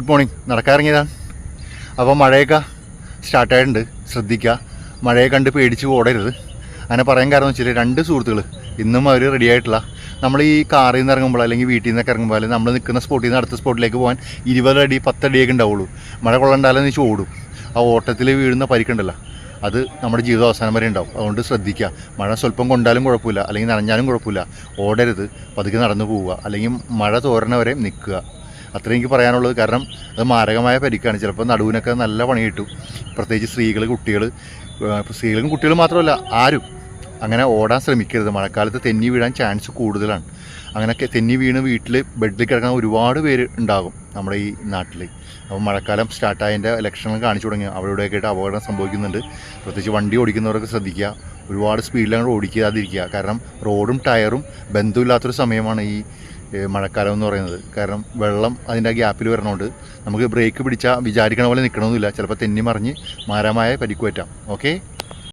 Good morning. നടക്കാറിങ്ങിയതാണ്. അപ്പോൾ മഴയൊക്കെ സ്റ്റാർട്ടായിട്ടുണ്ട്. ശ്രദ്ധിക്കുക, മഴയെ കണ്ട് പേടിച്ച് ഓടരുത്. അങ്ങനെ പറയാൻ കാരണം എന്ന് വെച്ചാൽ 2 സുഹൃത്തുക്കൾ ഇന്നും അവർ റെഡി ആയിട്ടില്ല. നമ്മൾ ഈ കാറിൽ നിന്ന് ഇറങ്ങുമ്പോൾ അല്ലെങ്കിൽ വീട്ടിൽ നിന്നൊക്കെ ഇറങ്ങുമ്പോൾ അല്ലെങ്കിൽ നമ്മൾ നിൽക്കുന്ന സ്പോട്ടിൽ നിന്ന് അടുത്ത സ്പോട്ടിലേക്ക് പോകാൻ 20 അടി 10 അടിയൊക്കെ ഉണ്ടാവുള്ളൂ. മഴ കൊള്ളണ്ടാലെന്ന് വെച്ചാൽ ഓടും. ആ ഓട്ടത്തിൽ വീഴുന്ന പരിക്കുണ്ടല്ലോ, അത് നമ്മുടെ ജീവിതം അവസാനം വരെ ഉണ്ടാവും. അതുകൊണ്ട് ശ്രദ്ധിക്കുക. മഴ സ്വല്പം കൊണ്ടാലും കുഴപ്പമില്ല, അല്ലെങ്കിൽ നനഞ്ഞാലും കുഴപ്പമില്ല. ഓടരുത്, പതുക്കെ നടന്നു പോവുക, അല്ലെങ്കിൽ മഴ തോരണവരെ നിൽക്കുക. അത്രയും എനിക്ക് പറയാനുള്ളത്. കാരണം അത് മാരകമായ പരിക്കാണ്. ചിലപ്പോൾ നടുവിനൊക്കെ നല്ല പണി കിട്ടും. പ്രത്യേകിച്ച് സ്ത്രീകൾ, കുട്ടികൾ. സ്ത്രീകളും കുട്ടികളും മാത്രമല്ല, ആരും അങ്ങനെ ഓടാൻ ശ്രമിക്കരുത്. മഴക്കാലത്ത് തെന്നി വീഴാൻ ചാൻസ് കൂടുതലാണ്. അങ്ങനെയൊക്കെ തെന്നി വീണ് വീട്ടിൽ ബെഡിൽ കിടക്കുന്ന ഒരുപാട് പേര് ഉണ്ടാകും നമ്മുടെ ഈ നാട്ടിൽ. അപ്പോൾ മഴക്കാലം സ്റ്റാർട്ടായതിൻ്റെ ലക്ഷണങ്ങൾ കാണിച്ചു തുടങ്ങി. അവിടെ ഇവിടെയൊക്കെ ആയിട്ട് അപകടം സംഭവിക്കുന്നുണ്ട്. പ്രത്യേകിച്ച് വണ്ടി ഓടിക്കുന്നവരൊക്കെ ശ്രദ്ധിക്കുക. ഒരുപാട് സ്പീഡിൽ അങ്ങോട്ട് ഓടിക്കാതിരിക്കുക. കാരണം റോഡും ടയറും ബന്ധമില്ലാത്തൊരു സമയമാണ് ഈ മഴക്കാലം എന്ന് പറയുന്നത്. കാരണം വെള്ളം അതിൻ്റെ ഗ്യാപ്പിൽ വരണോണ്ട് നമുക്ക് ബ്രേക്ക് പിടിച്ചാൽ വിചാരിക്കണ പോലെ നിൽക്കണമെന്നില്ല. ചിലപ്പോൾ തെന്നി മറിഞ്ഞ് മാരമായ പരിക്ക് പറ്റാം. ഓക്കെ.